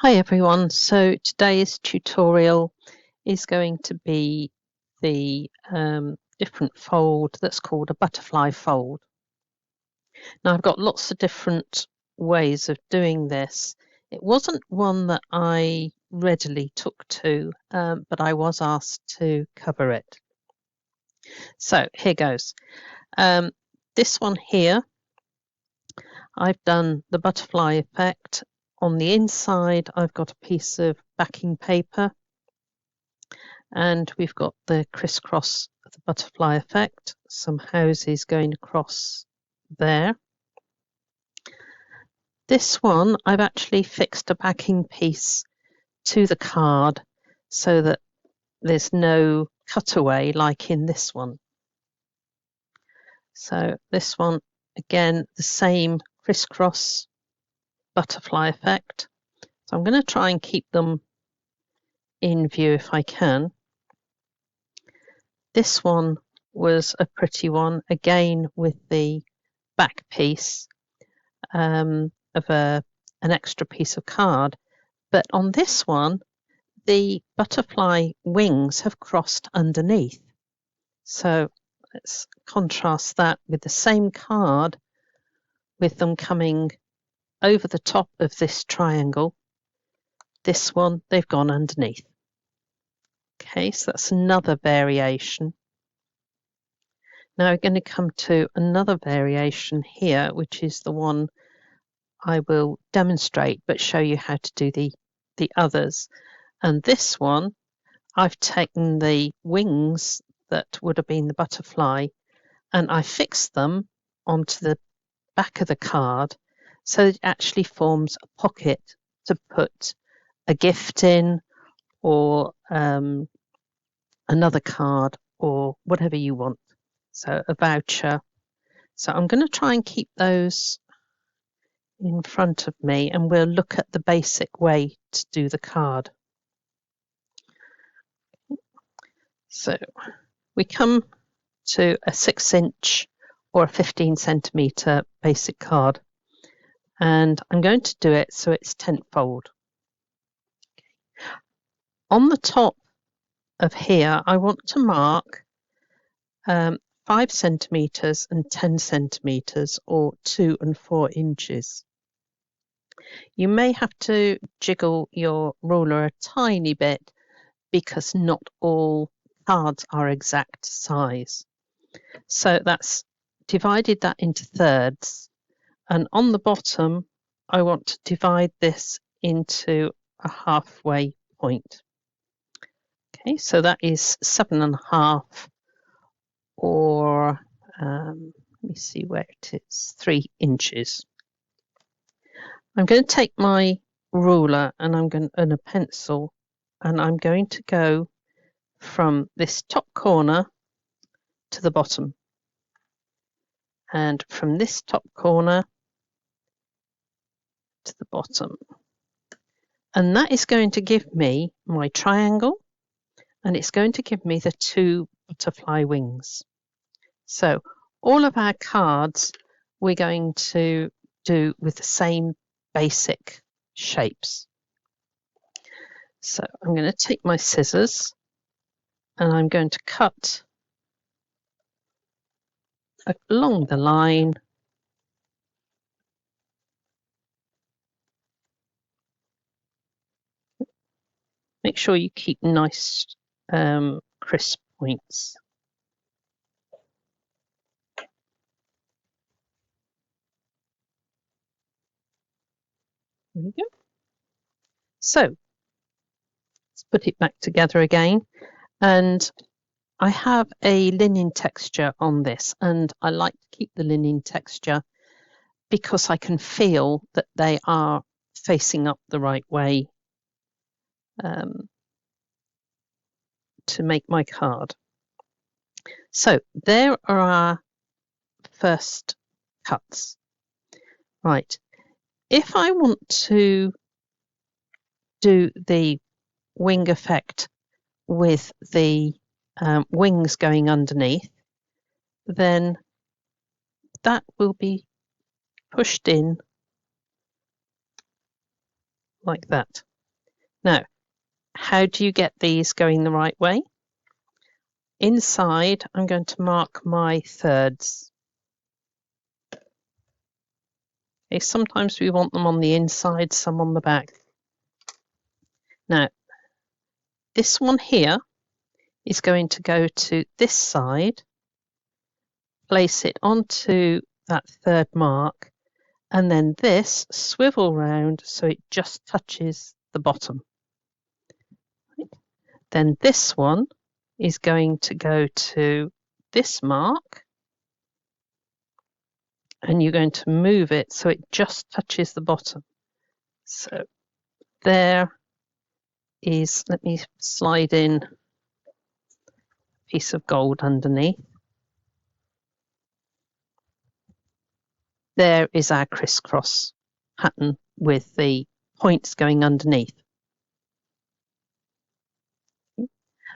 Hi everyone, so today's tutorial is going to be the different fold that's called a butterfly fold. Now I've got lots of different ways of doing this. It wasn't one that I readily took to, but I was asked to cover it. So here goes. This one here, I've done the butterfly effect. On the inside, I've got a piece of backing paper and we've got the crisscross of the butterfly effect, some houses going across there. This one, I've actually fixed a backing piece to the card so that there's no cutaway like in this one. So this one, again, the same crisscross butterfly effect. So I'm going to try and keep them in view if I can. This one was a pretty one, again with the back piece of an extra piece of card. But on this one, the butterfly wings have crossed underneath. So let's contrast that with the same card with them coming over the top of this triangle. This one, they've gone underneath. Okay, so that's another variation. Now we're going to come to another variation here, which is the one I will demonstrate, but show you how to do the others. And this one, I've taken the wings that would have been the butterfly and I fixed them onto the back of the card so it actually forms a pocket to put a gift in or another card or whatever you want. So a voucher. So I'm going to try and keep those in front of me and we'll look at the basic way to do the card. So we come to a 6-inch or a 15-centimeter basic card and I'm going to do it so it's tenfold. On the top of here I want to mark 5 centimeters and 10 centimeters or 2 and 4 inches. You may have to jiggle your ruler a tiny bit because not all cards are exact size. So that's divided that into thirds, and on the bottom I want to divide this into a halfway point. Okay, so that is 7.5 or let me see where it is, 3 inches. I'm going to take my ruler and and a pencil and I'm going to go from this top corner to the bottom and from this top corner to the bottom, and that is going to give me my triangle and it's going to give me the 2 butterfly wings. So all of our cards we're going to do with the same basic shapes. So I'm going to take my scissors and I'm going to cut along the line make sure you keep nice crisp points. There we go. So let's put it back together again, and I have a linen texture on this and I like to keep the linen texture because I can feel that they are facing up the right way to make my card. So there are our first cuts. Right, if I want to do the wing effect with the wings going underneath, then that will be pushed in like that. Now, how do you get these going the right way? Inside, I'm going to mark my thirds. Okay, sometimes we want them on the inside, some on the back. Now, this one here is going to go to this side, place it onto that third mark, and then this swivel round so it just touches the bottom. Then this one is going to go to this mark, and you're going to move it so it just touches the bottom. So there is, let me slide in a piece of gold underneath. There is our crisscross pattern with the points going underneath.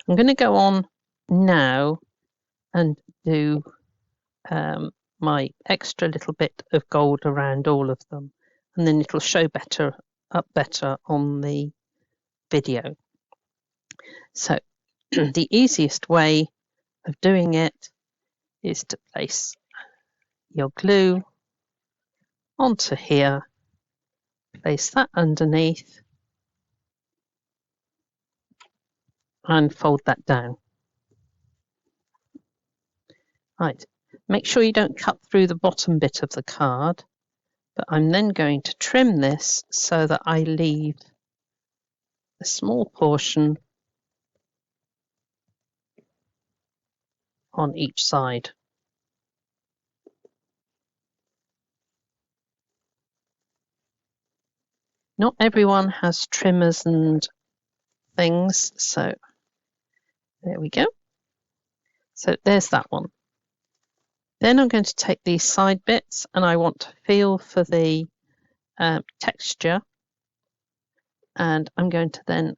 I'm going to go on now and do my extra little bit of gold around all of them, and then it'll show up better on the video. So the easiest way of doing it is to place your glue onto here, place that underneath, and fold that down. Right, make sure you don't cut through the bottom bit of the card, but I'm then going to trim this so that I leave a small portion on each side. Not everyone has trimmers and things, so there we go. So there's that one. Then I'm going to take these side bits and I want to feel for the texture, and I'm going to then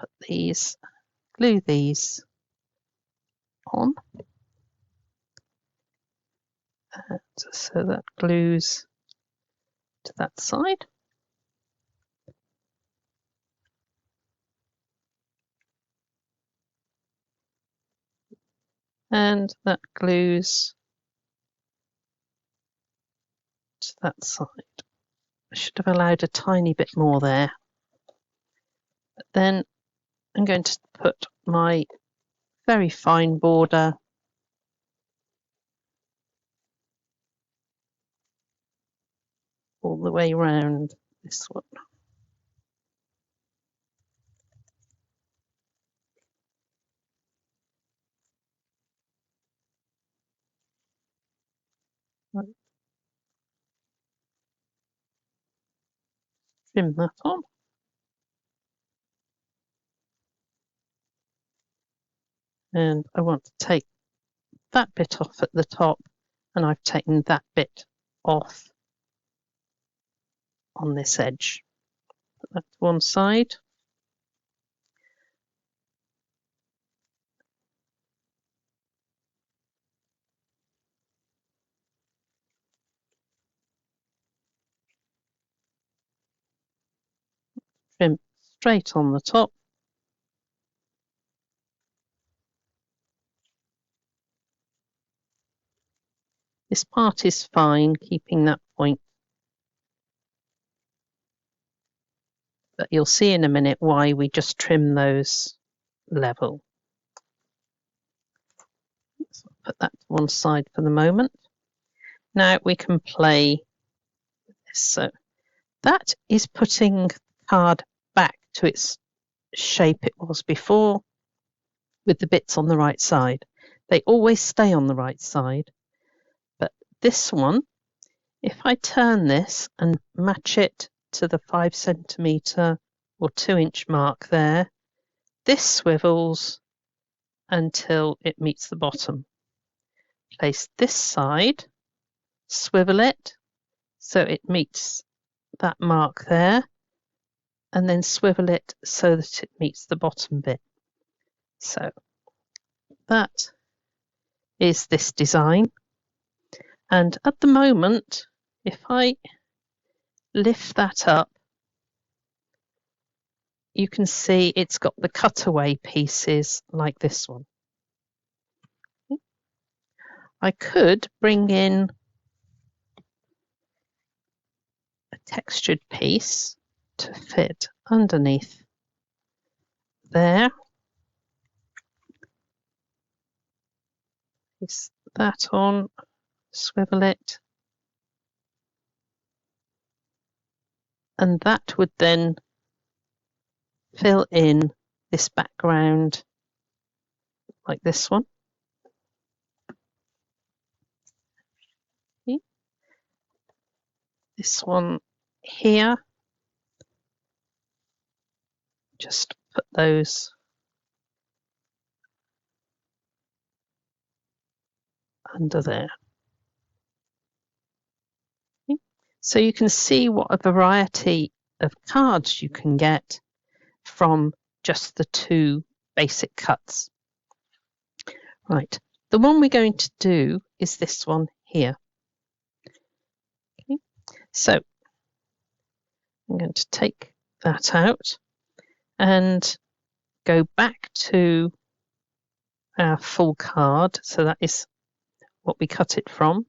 put these, glue these on, and so that glues to that side. And that glues to that side. I should have allowed a tiny bit more there. But then I'm going to put my very fine border all the way around this one. Trim that on. And I want to take that bit off at the top, and I've taken that bit off on this edge. Put that to one side. Trim straight on the top. This part is fine, keeping that point. But you'll see in a minute why we just trim those level. So I'll put that to one side for the moment. Now we can play with this. So that is putting the card back to its shape it was before, with the bits on the right side. They always stay on the right side. But this one, if I turn this and match it to the 5 centimetre or 2-inch mark there, this swivels until it meets the bottom. Place this side, swivel it so it meets that mark there, and then swivel it so that it meets the bottom bit. So that is this design. And at the moment, if I lift that up, you can see it's got the cutaway pieces like this one. I could bring in a textured piece to fit underneath there. Place that on, swivel it, and that would then fill in this background like this one. Okay. This one here, just put those under there. Okay. So you can see what a variety of cards you can get from just the two basic cuts. Right, the one we're going to do is this one here. Okay. So I'm going to take that out and go back to our full card. So that is what we cut it from.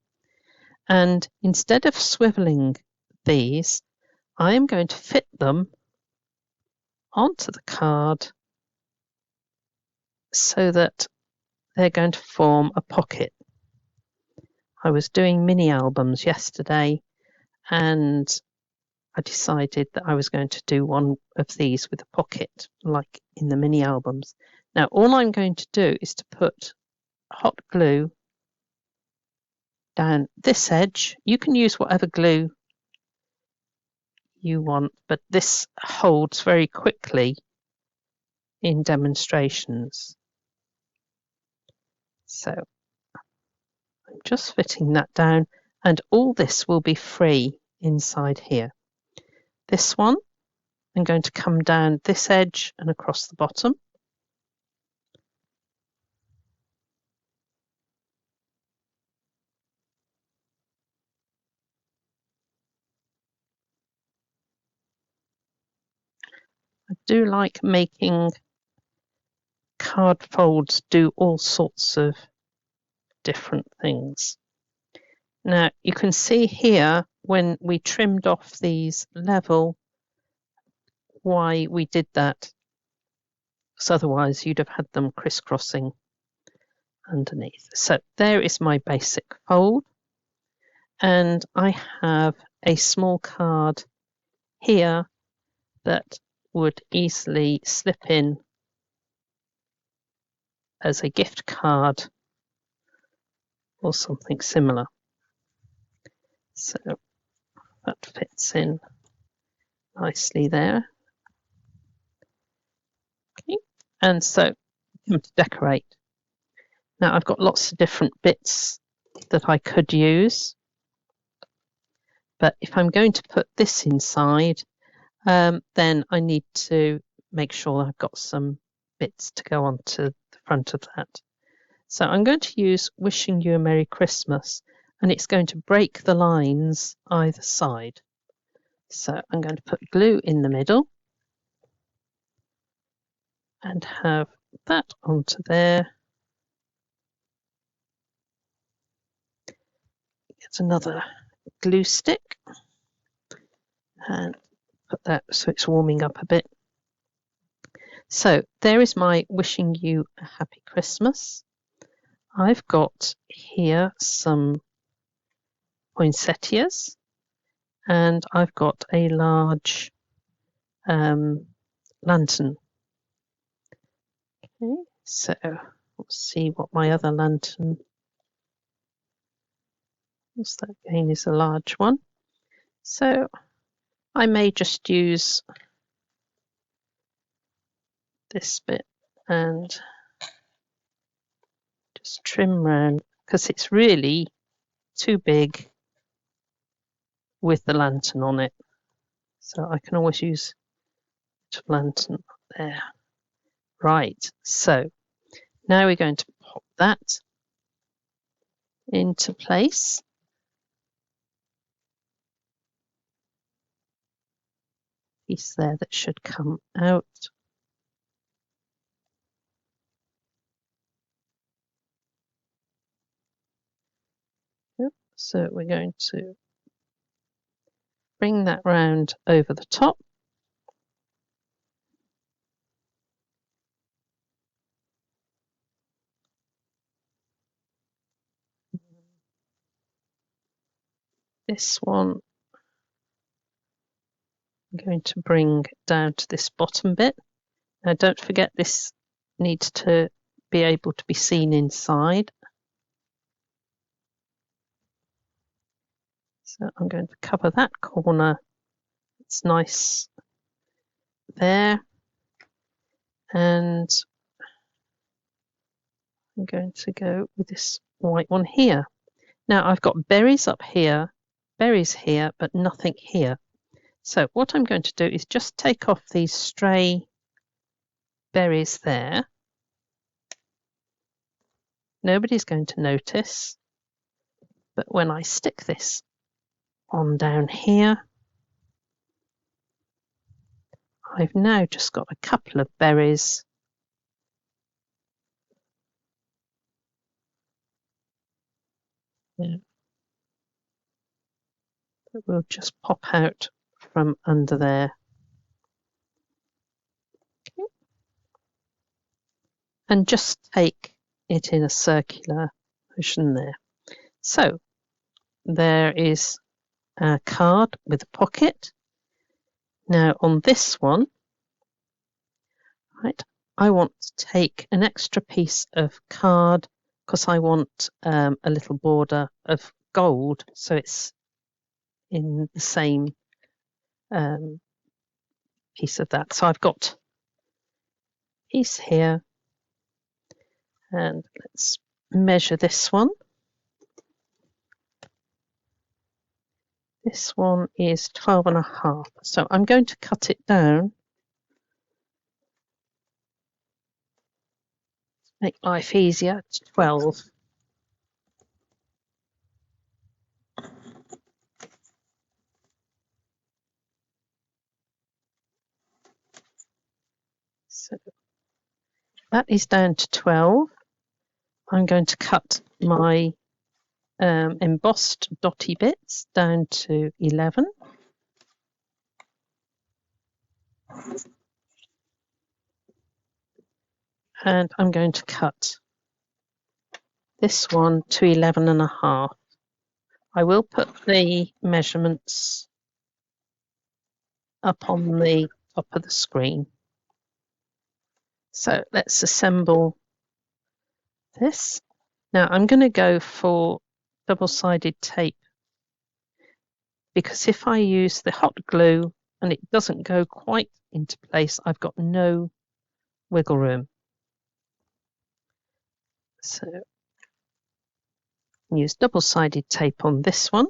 And instead of swiveling these, I am going to fit them onto the card so that they're going to form a pocket. I was doing mini albums yesterday and I decided that I was going to do one of these with a pocket like in the mini albums. Now all I'm going to do is to put hot glue down this edge. You can use whatever glue you want, but this holds very quickly in demonstrations. So I'm just fitting that down, and all this will be free inside here. This one, I'm going to come down this edge and across the bottom. I do like making card folds do all sorts of different things. Now you can see here when we trimmed off these level why we did that, because otherwise you'd have had them crisscrossing underneath. So there is my basic fold, and I have a small card here that would easily slip in as a gift card or something similar. So that fits in nicely there. Okay, and so come to decorate. Now I've got lots of different bits that I could use, but if I'm going to put this inside, then I need to make sure I've got some bits to go onto the front of that. So I'm going to use Wishing You a Merry Christmas, and it's going to break the lines either side. So I'm going to put glue in the middle and have that onto there. Get another glue stick and put that so it's warming up a bit. So there is my Wishing You a Happy Christmas. I've got here some poinsettias, and I've got a large lantern. Okay, so let's see what my other lantern is. That again is a large one. So I may just use this bit and just trim round, because it's really too big with the lantern on it. So I can always use a lantern there. Right, so now we're going to pop that into place. piece there that should come out. Yep. So we're going to bring that round over the top. This one I'm going to bring down to this bottom bit. Now don't forget this needs to be able to be seen inside. So I'm going to cover that corner. It's nice there. And I'm going to go with this white one here. Now I've got berries up here, berries here, but nothing here. So what I'm going to do is just take off these stray berries there. Nobody's going to notice. But when I stick this on down here, I've now just got a couple of berries. Yeah. That will just pop out from under there. Okay. And just take it in a circular motion there. So there is a card with a pocket. Now on this one, right, I want to take an extra piece of card because I want a little border of gold, so it's in the same piece of that. So I've got a piece here, and let's measure this one. This one is 12.5, so I'm going to cut it down. Make life easier, it's 12. So that is down to 12. I'm going to cut my embossed dotty bits down to 11. And I'm going to cut this one to 11.5. I will put the measurements up on the top of the screen. So let's assemble this. Now I'm going to go for double-sided tape because if I use the hot glue and it doesn't go quite into place, I've got no wiggle room. So use double-sided tape on this one.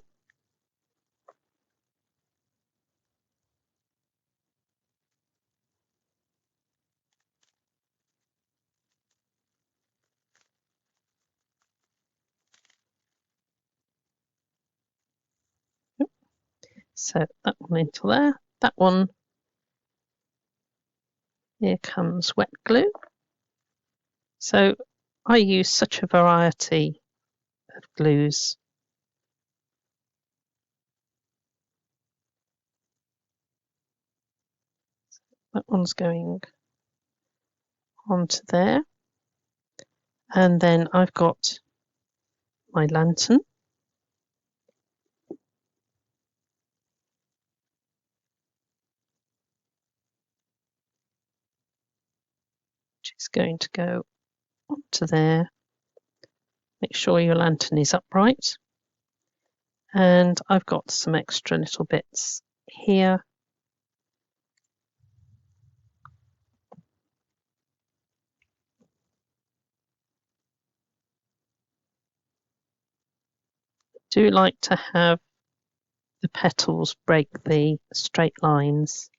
So that one into there. That one, here comes wet glue. So I use such a variety of glues. That one's going onto there. And then I've got my lantern. Which is going to go onto there. Make sure your lantern is upright. And I've got some extra little bits here. I do like to have the petals break the straight lines.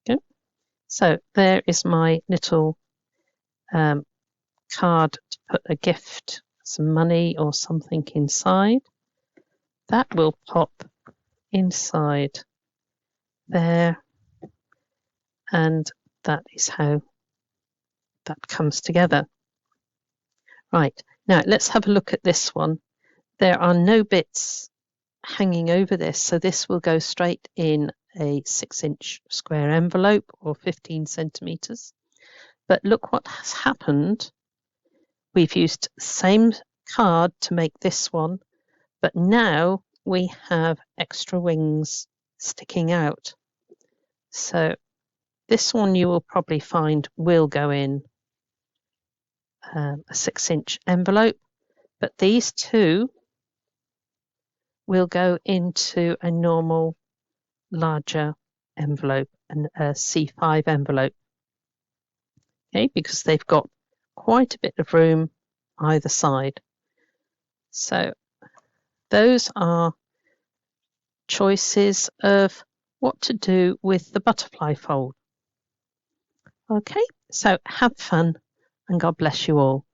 Okay. So there is my little card to put a gift, some money or something inside, that will pop inside there, and that is how that comes together. Right, now let's have a look at this one. There are no bits hanging over this, so this will go straight in a 6-inch square envelope or 15 centimeters. But look what has happened. We've used the same card to make this one, but now we have extra wings sticking out. So this one you will probably find will go in a 6-inch envelope, but these two will go into a normal larger envelope, and a C5 envelope. Okay, because they've got quite a bit of room either side. So those are choices of what to do with the butterfly fold. Okay, so have fun and God bless you all.